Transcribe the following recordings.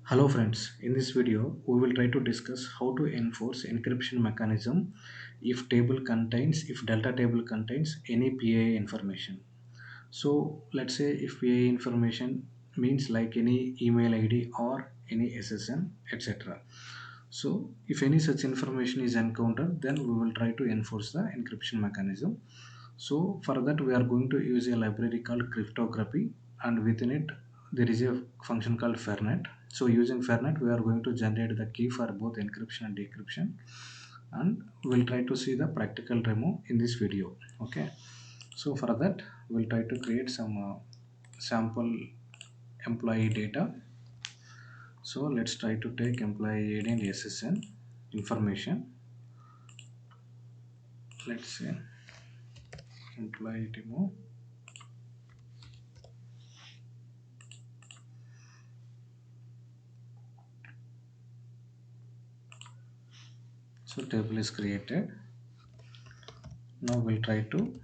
Hello friends, in this video we will try to discuss how to enforce encryption mechanism if delta table contains any PII information. So let's say if PII information means like any email ID or any SSN etc. So if any such information is encountered, then we will try to enforce the encryption mechanism. So for that we are going to use a library called cryptography, and within it there is a function called fairnet. So using fairnet we are going to generate the key for both encryption and decryption, and we'll try to see the practical demo in this video. Okay, so for that we'll try to create some sample employee data. So let's try to take employee ID and SSN information. Let's say employee demo. So table is created. Now we'll try to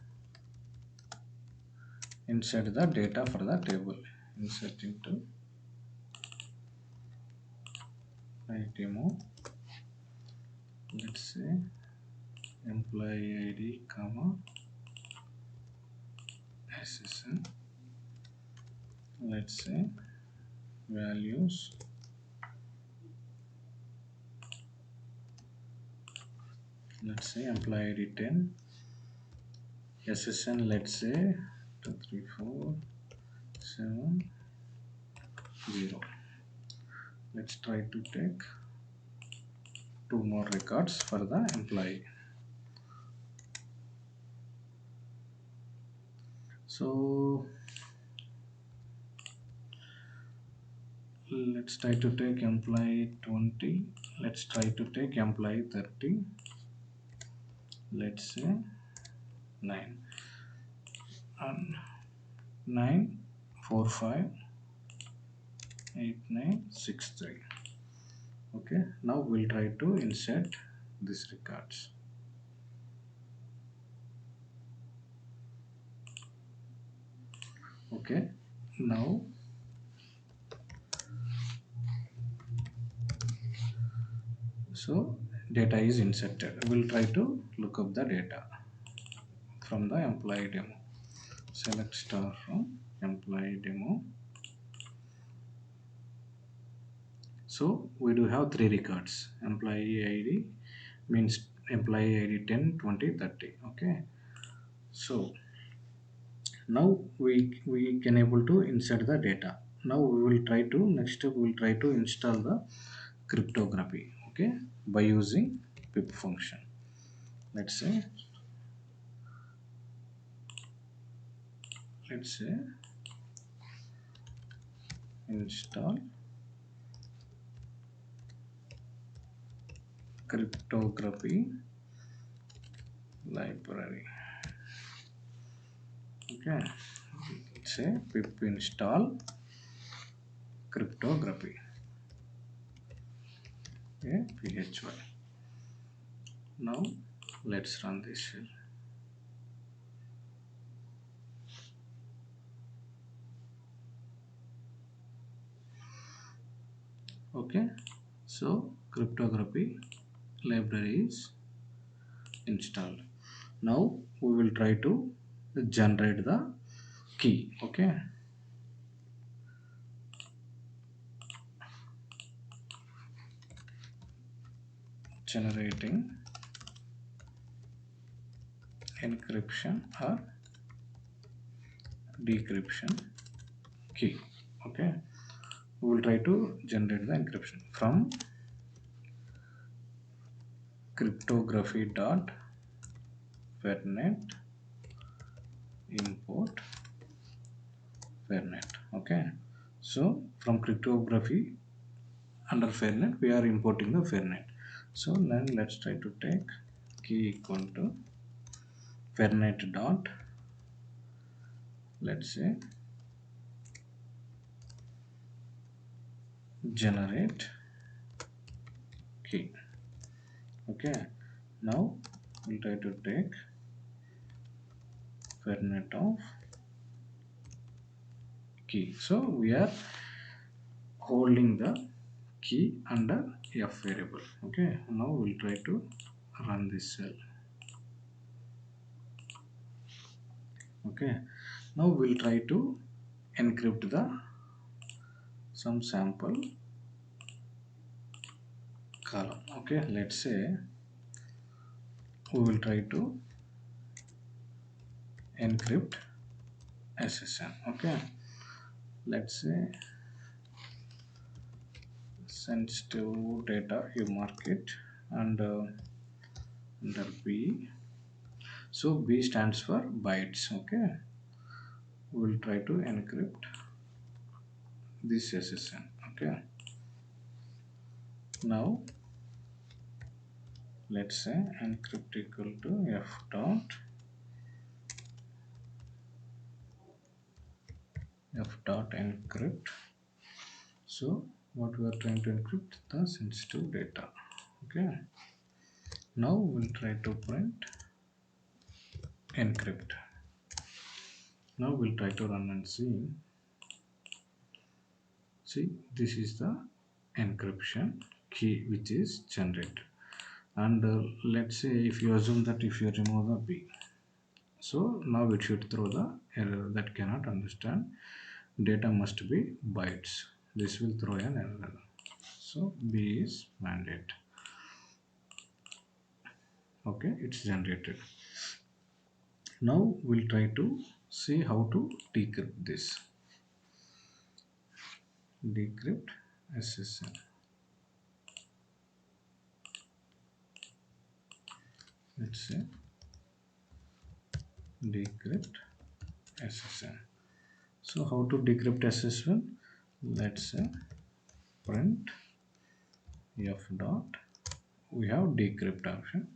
insert the data for the table. Insert into my demo. Let's say employee ID comma SSN. Let's say values. Let's say employee ID 10. SSN, let's say 2347. Let's try to take two more records for the employee. So let's try to take employee 20. Let's try to take employee 30. Let's say 9 and 9458963. Okay, now we'll try to insert these records. Okay, now so data is inserted. We'll try to look up the data from the employee demo. Select star from employee demo. So we do have three records. Employee ID means employee ID 10, 20, 30. Okay, so now we can able to insert the data. Now we will try to next step we will try to install the cryptography, okay, by using pip function. Let's say install cryptography library. Okay, let's say pip install cryptography. Okay, phy. Now let's run this shell. Okay, so cryptography library is installed. Now we will try to generate the key. Okay, generating encryption or decryption key. Okay, we will try to generate the encryption from cryptography dot fairnet import fairnet. Okay, so from cryptography under fairnet we are importing the fairnet. So then let's try to take key equal to fairnet dot, let's say generate key. Okay, now we'll try to take fairnet of key. So we are holding the key under f variable. Okay, now we'll try to run this cell. Okay, now we'll try to encrypt the some sample column. Okay, let's say we will try to encrypt SSN. Okay, let's say sensitive data, you mark it, and under B, so B stands for bytes. Okay, we'll try to encrypt this SSN. Okay, now let's say encrypt equal to f dot encrypt. So what we are trying to encrypt, the sensitive data. Okay, now we'll try to print encrypt. Now we'll try to run and see. See, this is the encryption key which is generated. And let's say if you assume that if you remove the B, so now it should throw the error that cannot understand data must be bytes. This will throw an error. So B is mandate. Okay, it's generated. Now we'll try to see how to decrypt this. Decrypt SSN. Let's say decrypt SSN. So how to decrypt SSN? Let's say print f dot. We have decrypt option,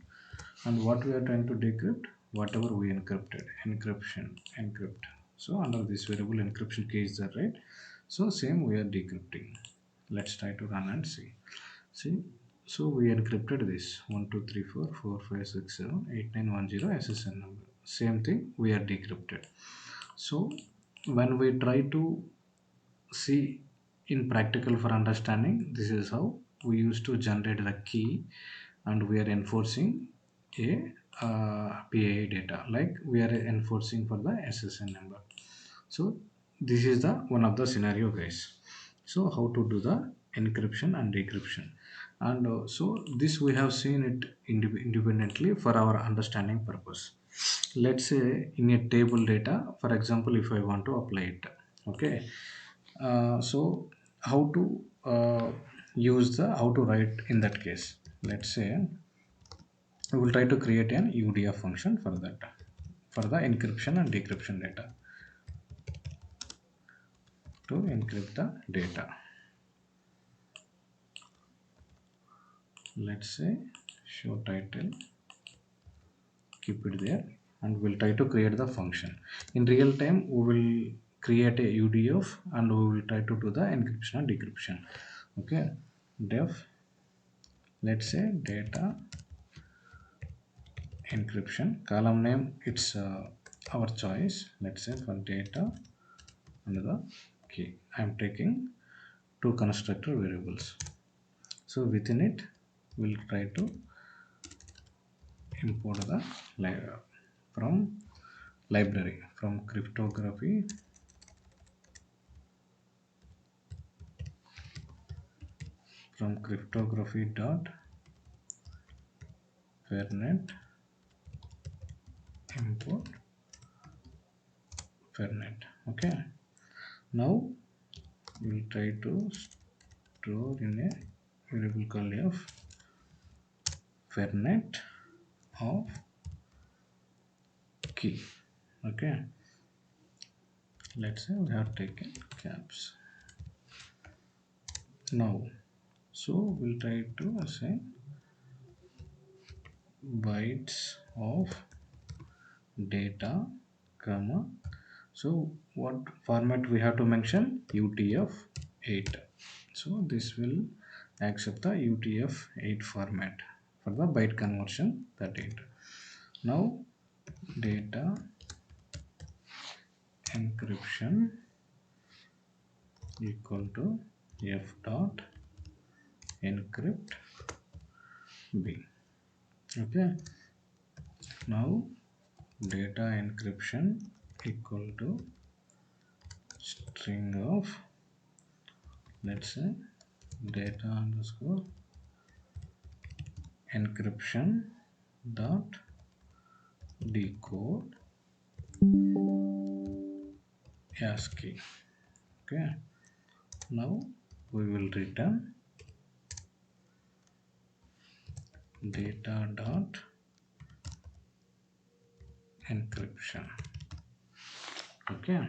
and what we are trying to decrypt, whatever we encrypted, encrypt. So under this variable encryption key is there, right? So same we are decrypting. Let's try to run and see. So we encrypted this 1 2 3 4 4 5 6 7 8 9 1 0 SSN number. Same thing we are decrypted. So when we try to see in practical for understanding, this is how we used to generate the key, and we are enforcing a PII data, like we are enforcing for the SSN number. So this is the one of the scenario, guys. So how to do the encryption and decryption, and so this we have seen it independently for our understanding purpose. Let's say in a table data, for example, if I want to apply it. Okay, so how to use the how to write in that case. Let's say we will try to create an UDF function for that, for the encryption and decryption data, to encrypt the data. Let's say show title, keep it there, and we'll try to create the function. In real time we will create a UDF and we will try to do the encryption and decryption. Okay, def, let's say data encryption, column name it's our choice. Let's say for data and the key, I'm taking two constructor variables. So within it we'll try to import the from library, from cryptography, dot fairnet import fairnet. Okay, now we'll try to store in a variable called f fairnet of key. Okay, let's say we have taken caps. Now so we'll try to assign bytes of data comma, so what format we have to mention, UTF-8. So this will accept the UTF-8 format for the byte conversion, that 8. Now data encryption equal to f dot encrypt B. Okay, now data encryption equal to string of, let's say, data underscore encryption dot decode ASCII. Okay, now we will return data dot encryption. Okay,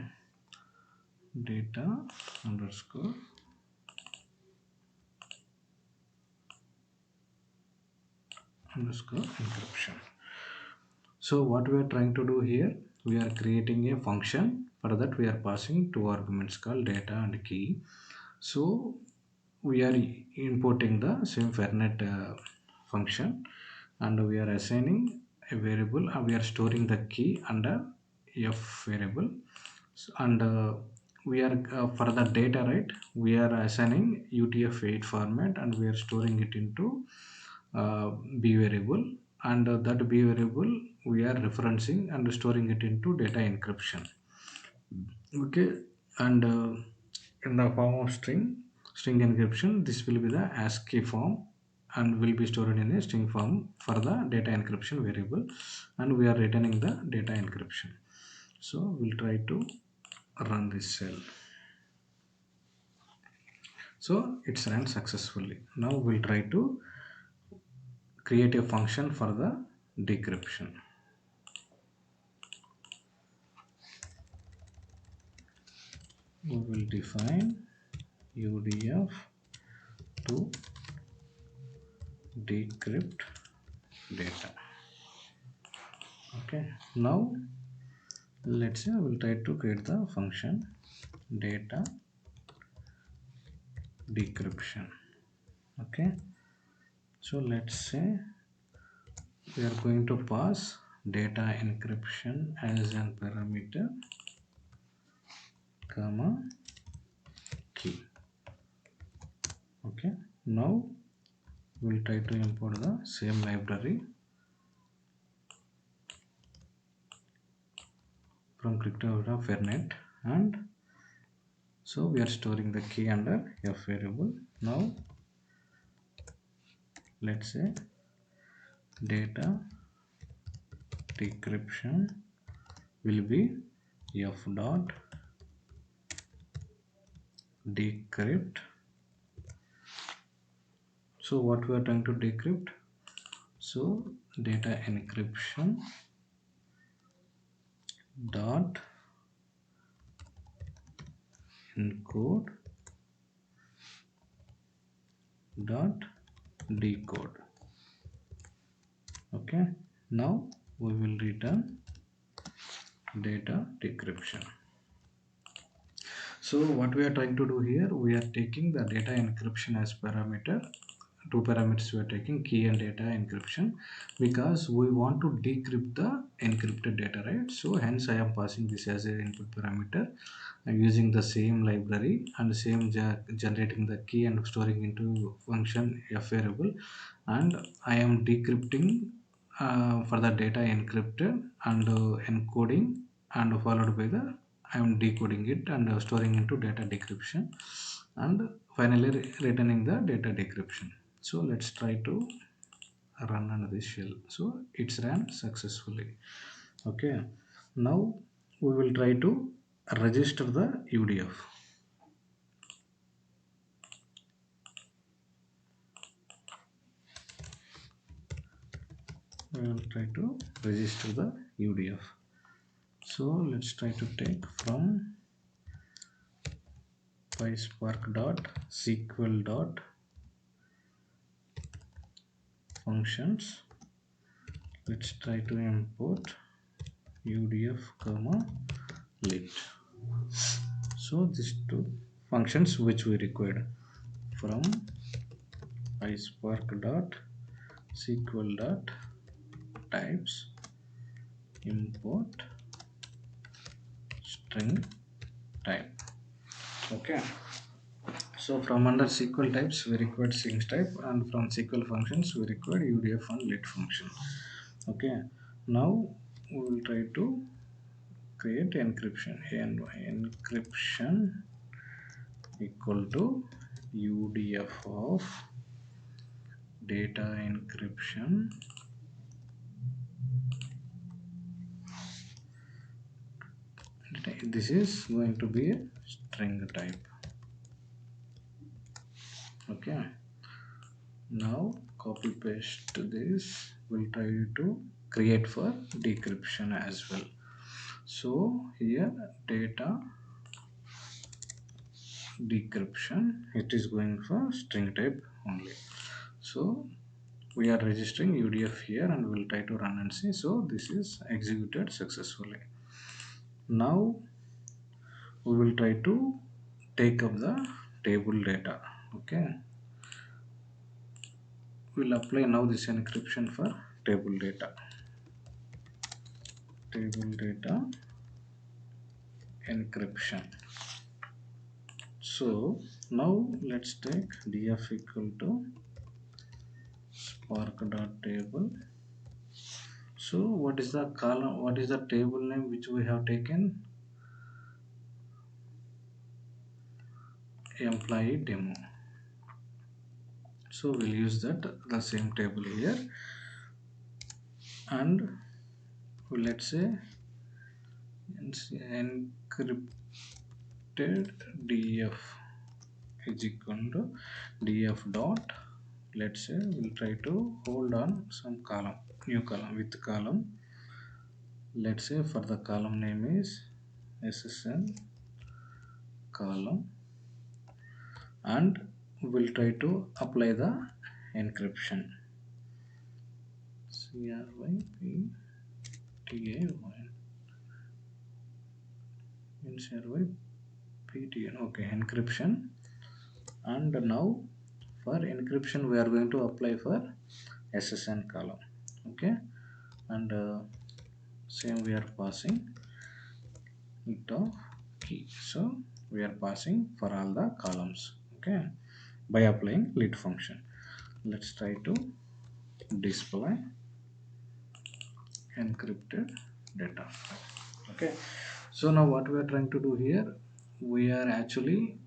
data underscore encryption. So what we are trying to do here, we are creating a function. For that we are passing two arguments called data and key. So we are importing the same Fernet function, and we are assigning a variable, and we are storing the key under f variable. So, and we are for the data, right, we are assigning UTF-8 format, and we are storing it into b variable, and that b variable we are referencing and storing it into data encryption. Okay, and in the form of string encryption, this will be the ASCII form and will be stored in a string form for the data encryption variable, and we are returning the data encryption. So we'll try to run this cell. So it's run successfully. Now we'll try to create a function for the decryption. We will define UDF to decrypt data. Okay, now let's say I will try to create the function data decryption. Okay, so let's say we are going to pass data encryption as an parameter, comma, key. Okay, now we'll try to import the same library from cryptograph Fernet, and so we are storing the key under f variable. Now let's say data decryption will be f dot decrypt. So what we are trying to decrypt, so data encryption dot encode dot decode. Okay, now we will return data decryption. So what we are trying to do here, we are taking the data encryption as parameter. Two parameters we are taking, key and data encryption, because we want to decrypt the encrypted data, right? So hence I am passing this as an input parameter. I'm using the same library and same generating the key and storing into function f variable, and I am decrypting for the data encrypted and encoding, and followed by the I am decoding it and storing into data decryption, and finally returning the data decryption. So let's try to run under this shell. So it's ran successfully. Okay, now we will try to register the UDF. We will try to register the UDF. So let's try to take from Pyspark dot SQL dot functions. Let's try to import UDF comma lit. So these two functions which we required from Pyspark dot SQL dot types import string type. Okay, So from under SQL types we required strings type, and from SQL functions we required UDF and lit function. Okay, now we will try to create encryption. And encryption equal to UDF of data encryption this is going to be a string type. Okay, now copy paste this. We'll try to create for decryption as well. So here data decryption, it is going for string type only. So we are registering UDF here and we'll try to run and see. So this is executed successfully. Now we will try to take up the table data. Okay, we'll apply now this encryption for table data. Table data encryption. So now let's take df equal to spark.table. So what is the column, what is the table name which we have taken? Employee demo. So we'll use that the same table here, and let's say encrypted df is equal to df dot, let's say we'll try to hold on some column, new column with column. Let's say for the column name is ssn column, and we'll try to apply the encryption. CRYPTAN. Okay, encryption. And now for encryption we are going to apply for ssn column. Okay, and same we are passing it of key. So we are passing for all the columns. Okay, by applying lit function. Let's try to display encrypted data. Okay, so now what we are trying to do here, we are actually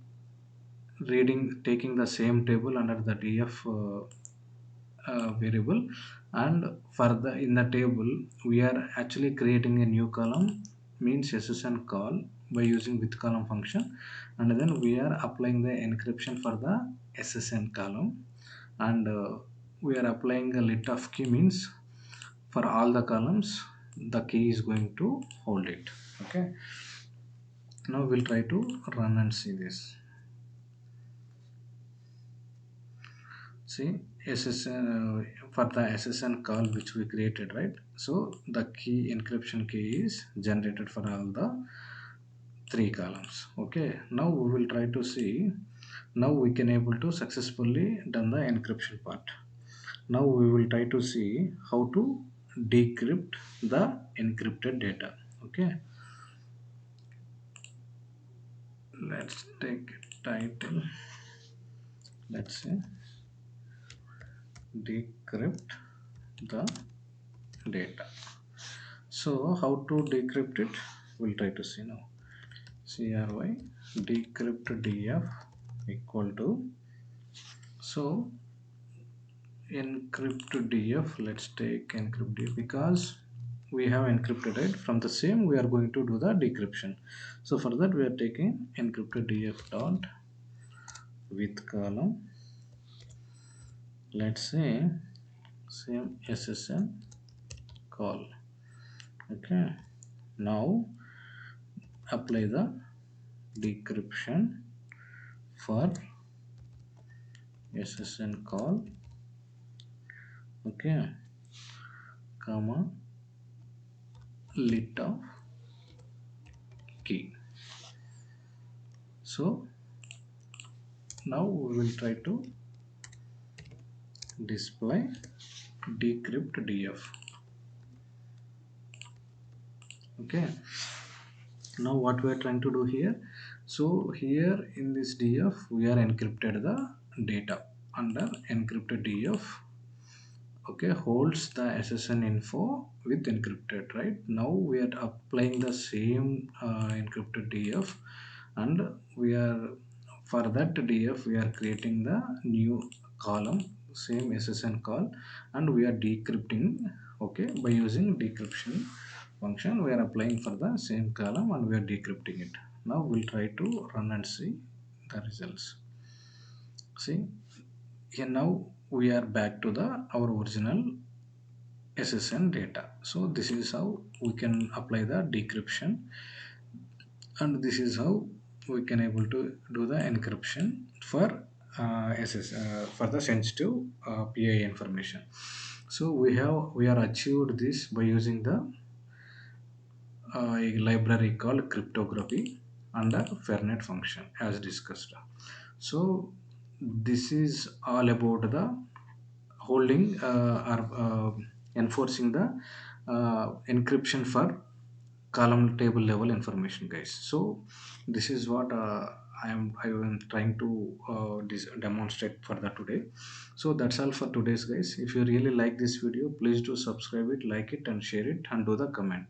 taking the same table under the df variable, and for the in the table we are actually creating a new column, means ssn call by using with column function, and then we are applying the encryption for the ssn column, and we are applying a lit of key, means for all the columns the key is going to hold it. Okay, now we'll try to run and see this. See, SSN for the SSN call which we created, right? So the key encryption key is generated for all the 3 columns. Okay, now we will try to see. Now we can able to successfully done the encryption part. Now we will try to see how to decrypt the encrypted data. Okay, let's take title. Let's say decrypt the data. So how to decrypt it, we'll try to see now. CRY decrypt df equal to, so encrypt df, let's take encrypt df because we have encrypted it. From the same we are going to do the decryption. So for that we are taking encrypted df dot with column, let's say same ssn call. Okay, now apply the decryption for ssn call. Okay, comma lit of key. So now we will try to display decrypt df. Okay, now what we are trying to do here, So here in this df we are encrypted the data under encrypted df. Okay, holds the ssn info with encrypted. Right now we are applying the same encrypted df, and we are, for that df we are creating the new column, same ssn call, and we are decrypting. Okay, by using decryption function we are applying for the same column and we are decrypting it. Now we'll try to run and see the results. See, here now we are back to the our original ssn data. So this is how we can apply the decryption, and this is how we can able to do the encryption for for the sensitive PI information. So we are achieved this by using the a library called cryptography under Fernet function as discussed. So this is all about the holding or enforcing the encryption for column table level information, guys. So this is what I am trying to demonstrate for that today. So that's all for today's, guys. If you really like this video, please do subscribe it, like it, and share it, and do the comment.